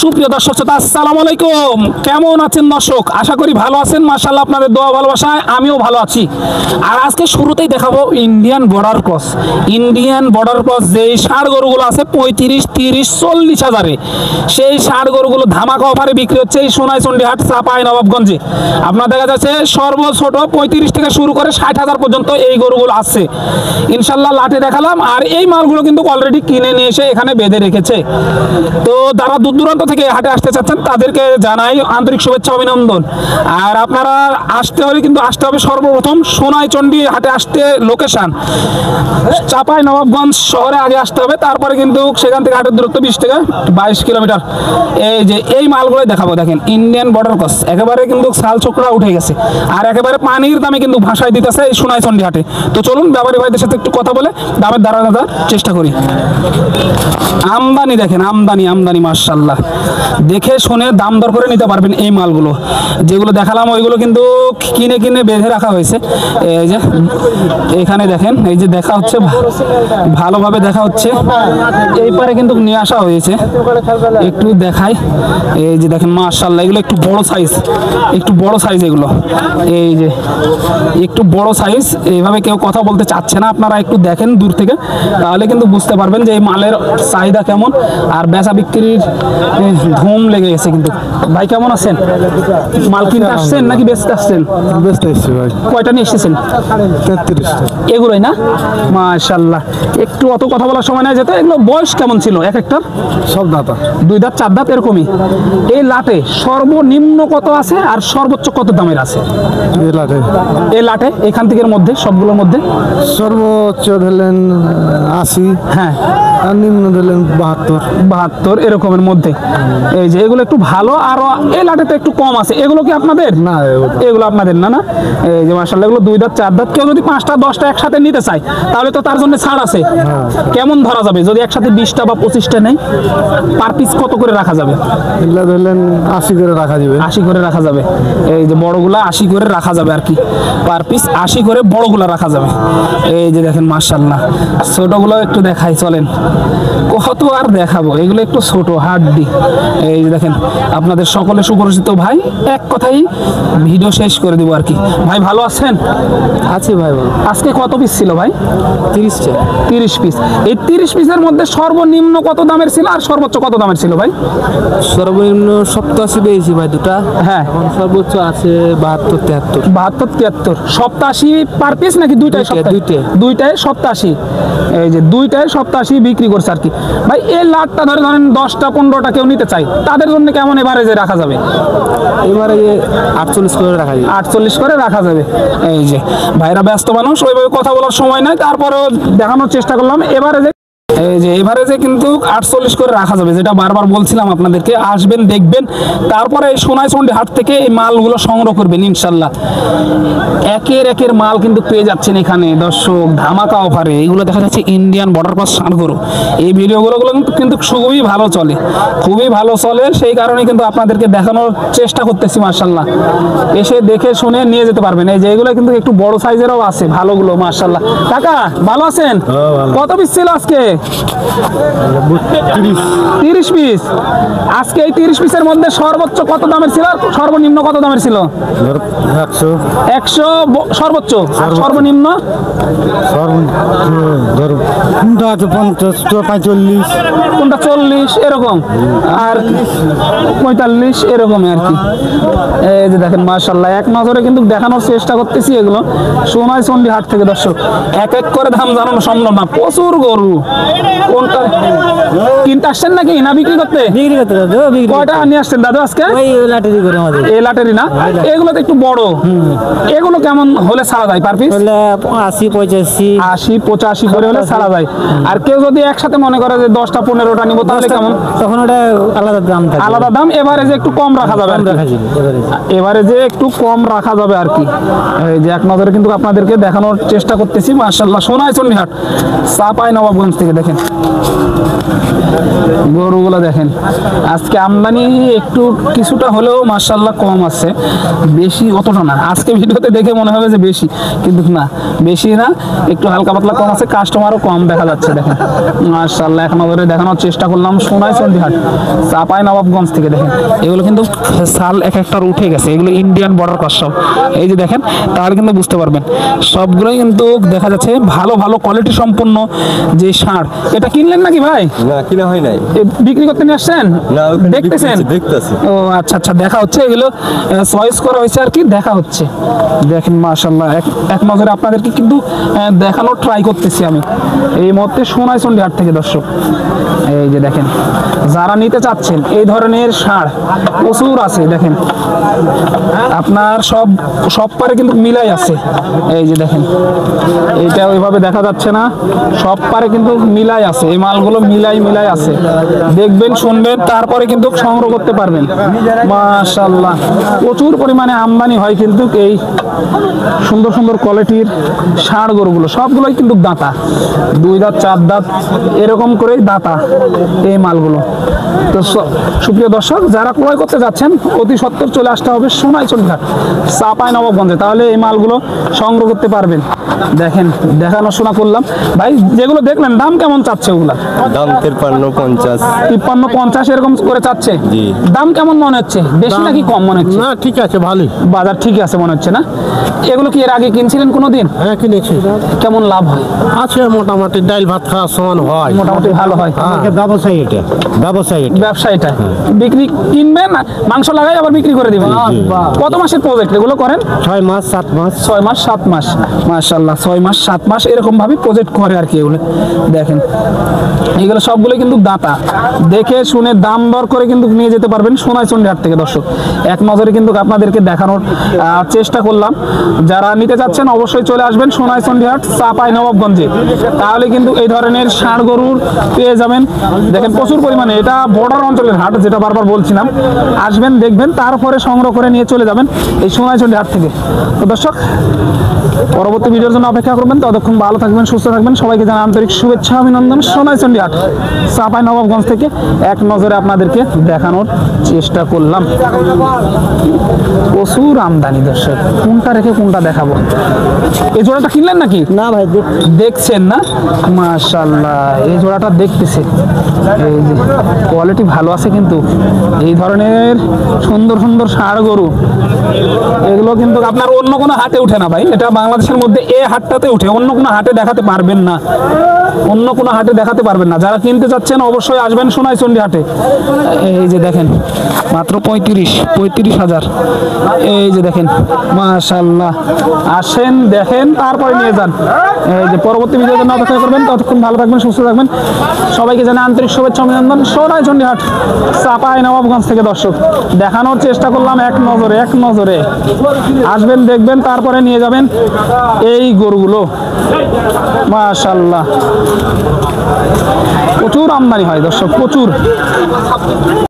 সুপ্রিয় দর্শক শ্রোতা, আসসালামু আলাইকুম। কেমন আছেন দর্শক? আশা করি ভালো আছেন। মাশাআল্লাহ, আপনাদের দোয়া ভালোবাসায় আমিও ভালো আছি। আর আজকে শুরুতেই দেখাবো Indian border cross. Indian border cross যেই ষাঁড় গরুগুলো আছে 35, 30, 40 হাজারে, সেই ষাঁড় গরুগুলো ধামাকা অফারে বিক্রি হচ্ছে এই সোনাইচন্ডী হাট চাপাই নবাবগঞ্জে। আপনার দেখা যাচ্ছে সর্বছোট 35 থেকে শুরু করে 60,000 পর্যন্ত এই গরুগুলো আছে। ইনশাল্লাহ লাটে দেখালাম। আর এই মালগুলো কিন্তু অলরেডি কিনে নিয়ে এসে এখানে বেঁধে রেখেছে। তো যারা দূর দূরান্ত থেকে হাটে আসতে চাচ্ছেন তাদেরকে জানাই আন্তরিক শুভেচ্ছা, অভিনন্দন। আর আপনারা আসতে হলে কিন্তু আসতে হবে সর্বপ্রথম সোনাইচন্ডী হাটে। আসতে লোকেশন চাপাই নবাবগঞ্জ শহরে আগে আসতে হবে, তারপরে কিন্তু সেখান থেকে হাটের দূরত্ব 20 থেকে 22 কিলোমিটার। এই যে এই মালগুলোই দেখাবো, দেখেন ইন্ডিয়ান বর্ডার ক্রস, একেবারে কিন্তু ছাল চোখরা উঠে গেছে আর একেবারে পানির দামে কিন্তু ভাষায় দিতেছে এই সোনাইচন্ডী হাটে। তো চলুন ব্যাপারী ভাইদের সাথে একটু কথা বলে দামের ধারণা দেওয়ার চেষ্টা করি। আমদানি দেখেন, আমদানি আমদানি মাশাআল্লাহ, দেখে শুনে দাম দর করে নিতে পারবেন। এই মালগুলো যেগুলো দেখালাম ওইগুলো কিন্তু কিনে কিনে বেঁধে রাখা হয়েছে। এই যে এখানে দেখেন, এই যে দেখা হচ্ছে, ভালোভাবে দেখা হচ্ছে। এই পারে কিন্তু নিয়ে আসা হয়েছে, একটু দেখাই। এই যে দেখেন মাশাআল্লাহ, এগুলো একটু বড় সাইজ, একটু বড় সাইজ এগুলো। এই যে একটু বড় সাইজ, এইভাবে কেউ কথা বলতে চাচ্ছে না। আপনারা একটু দেখেন দূর থেকে, তাহলে কিন্তু বুঝতে পারবেন যে এই মালের চাহিদা কেমন আর বেচা বিক্রির ধুম লেগে গেছে। কিন্তু ভাই কেমন আছেন? মাল কিনতে আসছেন নাকি বেচতে আসছেন? বেচতে এসেছি ভাই। কয়টা নিয়ে এসেছেন? 33টা। এগুলোই না? মাশাআল্লাহ, একটু অত কথা বলার সময় নাই যেতে। এগুলো বয়স কেমন ছিল এক একটার? সব দাতা 2 দাঁত 4 দাঁত এরকমই। এই লাটে সর্বনিম্ন কত আছে আর সর্বোচ্চ কত দামের আছে এলাকায়। এই লাটে এখান থেকে মধ্যে সবগুলোর মধ্যে? সর্বোচ্চ ধরলেন 80, হ্যাঁ, আর নিম্ন ধরলেন 72 এরকমের মধ্যে। এই যে এগুলো একটু ভালো, আর এই লাটেতে একটু কম আছে। এগুলো কি আপনাদের? না, এগুলো আপনাদের না? না, এই যে মাশাআল্লাহ, এগুলো 2 দাঁত 4 দাঁত। কেউ যদি 5টা 10টা একসাথে নিতে চায় তাহলে তো তার জন্য ছাড় আছে। কেমন ধরা যাবে যদি একসাথে 20টা বা 25টা নেই? পার পিস কত করে রাখা যাবে? এগুলা ধরলেন 80 করে রাখা যাবে। 80 করে রাখা যাবে। এই যে বড়গুলা 80 করে রাখা যাবে আর কি, পার পিস 80 করে বড়গুলা রাখা যাবে। এই যে দেখেন মাশাআল্লাহ, ছোটগুলো একটু দেখাই, চলেন। কত আর দেখাবো, এগুলো একটু ছোট হাড্ডি। এই যে দেখেন আপনাদের সকলে সুপরিচিত ভাই, এক কথাই ভিডিও শেষ করে দিব আর কি। ভাই ভালো আছেন? আছি ভাই। বল, আজকে কত পিস ছিল ভাই? 30টা। 30 পিস। এই 30 পিসের মধ্যে সর্বনিম্ন কত দামের ছিল আর সর্বোচ্চ কত দামের ছিল ভাই? সর্বনিম্ন 87 পেয়েছি ভাই দুটা। হ্যাঁ, এখন সর্বোচ্চ আছে 72, 73। 72, 73। 87 পার পিস নাকি দুইটাই? দুইটাই 87। এই যে দুইটাই 87 বিক্রি করছে আর কি। ভাই এই লাটটা ধরেন 10টা 15টা কেউ নিতে চাই, তাদের জন্য কেমন এভারেজে রাখা যাবে? এবারে 48 করে রাখা যাবে। 48 করে রাখা যাবে। এই যে ভাইরা ব্যস্ত মানুষ, ওইভাবে কথা বলার সময় নাই, তারপরেও দেখানোর চেষ্টা করলাম। এভারেজে এই যে এভারেজে কিন্তু 48 করে রাখা যাবে, যেটা বারবার বলছিলাম আপনাদেরকে। আসবেন, দেখবেন, তারপরে এই সোনাইচন্ডী হাট থেকে এই মালগুলো সংগ্রহ করবেন ইনশাল্লাহ। একের মাল কিন্তু পেয়ে যাচ্ছেন এখানে দর্শক, ধামাকা অফারে। এইগুলো দেখা যাচ্ছে ইন্ডিয়ান বর্ডার ক্রস ষাঁড় গরু। এই ভিডিওগুলো কিন্তু খুবই ভালো চলে, খুবই ভালো চলে। সেই কারণে কিন্তু আপনাদেরকে দেখানোর চেষ্টা করতেছি মাশাআল্লাহ। এসে দেখে শুনে নিয়ে যেতে পারবেন। এই যে এগুলো কিন্তু একটু বড় সাইজেরও আছে, ভালোগুলো মাশাআল্লাহ। কাকা ভালো আছেন? কত পিস ছিল আজকে? 30 পিস। আজকে এই 30 পিসের মধ্যে সর্বোচ্চ কত দামের ছিল আর সর্বনিম্ন কত দামের ছিল? 100 সর্বোচ্চ, আর সর্বনিম্ন? কোনটা আছে 50, 45, কোনটা 40 এরকম, আর 45 এরকম আর কি। এই যে দেখেন মাশাআল্লাহ, এক নজরে কিন্তু দেখানোর চেষ্টা করতেছি এগুলো সোনাইচন্ডী হাট থেকে দর্শক। এক এক করে দাম জানানো সম্ভব না, প্রচুর গরু। কোনটা কিনতে আসছেন নাকি না বিক্রি করতে? বিক্রি করতে দাদু। কয়টা নিয়ে আসছেন দাদু আজকে? ওই লাটারি করে আমাদের। এই লাটারি না? এগুলো তো একটু বড়। এগুলো কেমন হলে ছাড়া যায় পার পিস? 80, 85, 80, 85 করে হলে ছাড়া যায়। আর কেউ যদি একসাথে মনে করে যে 10টা 15টা নিব তাহলে কেমন? তখন ওটা আলাদা দাম থাকে। আলাদা দাম। এবারে যে একটু কম রাখা যাবে, এবারে যে একটু কম রাখা যাবে আর কি। এই যে এক নজরে কিন্তু আপনাদেরকে দেখানোর চেষ্টা করতেছি মাশাআল্লাহ। সোনাইচন্ডী হাট চাপাই নবাবগঞ্জ থেকে দেখেন গরুগুলো দেখেন, আজকে আমদানি একটু কিছুটা হলেও মাশাআল্লাহ কম আছে, বেশি অতটা না। আজকে ভিডিওতে দেখে মনে হবে যে বেশি, কিন্তু না, বেশি না, একটু হালকা পাতলা কম আছে, কাস্টমারও কম দেখা যাচ্ছে। দেখেন মাশাআল্লাহ, এক নজরে দেখানোর চেষ্টা করলাম সোনাইচন্ডী হাট, চাপাই নবাবগঞ্জ থেকে। দেখেন এগুলো কিন্তু সাল এক একটার উঠে গেছে, এগুলো ইন্ডিয়ান বর্ডার ক্রস সব। এই যে দেখেন, তাহলে কিন্তু বুঝতে পারবেন সবগুলোই কিন্তু দেখা যাচ্ছে ভালো ভালো কোয়ালিটি সম্পন্ন যে ষাঁড়। এটা কিনলেন নাকি ভাই? না, কিনা হয় নাই। বিক্রি করতে নিয়ে আসছেন? না, ওখানে দেখতেছেন? দেখতেছি। ও আচ্ছা আচ্ছা, দেখা হচ্ছে, এগুলো চয়েস করা হয়েছে আর কি, দেখা হচ্ছে। দেখেন মাশাআল্লাহ, এক নজরে আপনাদেরকে কিন্তু দেখানোর ট্রাই করতেছি আমি এই মুহূর্তে সোনাইচন্ডী হাট থেকে। দর্শক এই যে দেখেন, যারা নিতে চাচ্ছেন এই ধরনের ষাঁড় প্রচুর আছে। দেখেন আপনার সব পারে কিন্তু মিলাই আছে। এই যে দেখেন, এইটা ওইভাবে দেখা যাচ্ছে না, সব পারে কিন্তু মিলাই আছে, এই মালগুলো মিলাই আছে। দেখবেন, শুনবেন, তারপরে কিন্তু সংগ্রহ করতে পারবেন। মাশাআল্লাহ, প্রচুর পরিমাণে আমদানি হয় কিন্তু এই সুন্দর সুন্দর কোয়ালিটির ষাঁড় গরুগুলো। সবগুলোই কিন্তু দাঁতা, 2 দাঁত 4 দাঁত এরকম করেই দাঁতা এই মালগুলো। তো সুপ্রিয় দর্শক, যারা ক্রয় করতে যাচ্ছেন অতি সত্বর চলে আসতে হবে সোনাইচন্ডী হাট, চাপাই নবাবগঞ্জে, তাহলে এই মালগুলো সংগ্রহ করতে পারবেন। দেখেন, দেখাশোনা করলাম। ভাই যেগুলো দেখলেন দাম কেমন চাচ্ছে ওগুলা? দাম 53-50। 53-50 এরকম করে চাচ্ছে। জি। দাম কেমন মনে হচ্ছে, বেশি নাকি কম মনে হচ্ছে? না, ঠিক আছে, ভালোই। বাজার ঠিক আছে মনে হচ্ছে না? এগুলো কি এর আগে কিনছিলেন কোনোদিন? হ্যাঁ, কিনেছি। কেমন লাভ হয়? আছে মোটামুটি, ডাল ভাত খাওয়ার সমান হয়। মোটামুটি ভালো হয়। ব্যবসায়ী এটা, ব্যবসায়ী এটা। ব্যবসায়ীটা বিক্রি কিনবেন, মাংস লাগাই আবার বিক্রি করে দিবেন। কত মাসের প্রজেক্ট এগুলো করেন? 6 মাস 7 মাস। 6 মাস 7 মাস, মাশাআল্লাহ, 6 মাস 7 মাস এরকম ভাবে প্রজেক্ট করে আর কি এগুলো। দেখেন এগুলো সবগুলো কিন্তু দাতা, দেখে শুনে দাম দর করে কিন্তু নিয়ে যেতে পারবেন সোনাইচন্ডী হাট থেকে। দর্শক এক নজরে কিন্তু আপনাদেরকে দেখানোর চেষ্টা করলাম। যারা নিতে চাচ্ছেন অবশ্যই চলে আসবেন সোনাইচন্ডী হাট, চাপাই নবাবগঞ্জে, তাহলে কিন্তু এই ধরনের ষাঁড় গরুর পেয়ে যাবেন। দেখেন প্রচুর পরিমাণে, এটা বর্ডার অঞ্চলের হাট, যেটা বারবার বলছিলাম। আসবেন, দেখবেন, তারপরে সংগ্রহ করে নিয়ে চলে যাবেন এই সোনাইচন্ডী হাট থেকে। তো দর্শক, পরবর্তী ভিডিওর জন্য অপেক্ষা করবেন। ততক্ষণ ভালো থাকবেন, সুস্থ থাকবেন। সবাইকে জানাই আন্তরিক শুভেচ্ছা, অভিনন্দন। সোনাইচন্ডী হাট, চাপাই নবাবগঞ্জ থেকে এক নজরে আপনাদেরকে দেখানোর চেষ্টা করলাম। প্রচুর আমদানি দর্শক, কোনটা রেখে কোনটা দেখাবো। এই জোড়াটা কিনলেন নাকি? না ভাই, দেখছেন না? মাশাআল্লাহ, এই জোড়াটা দেখতেছে, এই যে কোয়ালিটি ভালো আছে কিন্তু। এই ধরনের সুন্দর সুন্দর ষাঁড় গরু এগুলো কিন্তু আপনার অন্য কোনো হাটে উঠে না ভাই, এটা বাংলাদেশের মধ্যে এই হাটটাতে উঠে, অন্য কোনো হাটে দেখাতে পারবেন না, অন্য কোনো হাটে দেখাতে পারবেন না। যারা কিনতে চাচ্ছেন অবশ্যই আসবেন সোনাইচন্ডী হাটে। এই যে দেখেন, মাত্র 35,000। এই যে দেখেন মাশাআল্লাহ, আসেন, দেখেন, তারপরে নিয়ে যান। এই যে পরবর্তী ভিডিওর জন্য অপেক্ষা করবেন। ততক্ষণ ভালো থাকবেন, সুস্থ থাকবেন। সবাইকে জানাই আন্তরিক শুভেচ্ছা, অভিনন্দন। সোনাইচন্ডী হাট, চাপাই নবাবগঞ্জ থেকে দর্শক দেখানোর চেষ্টা করলাম এক নজরে। আসবেন, দেখবেন, তারপরে নিয়ে যাবেন এই গরুগুলো। মাশাআল্লাহ, প্রচুর আমদানি হয় দর্শক, প্রচুর।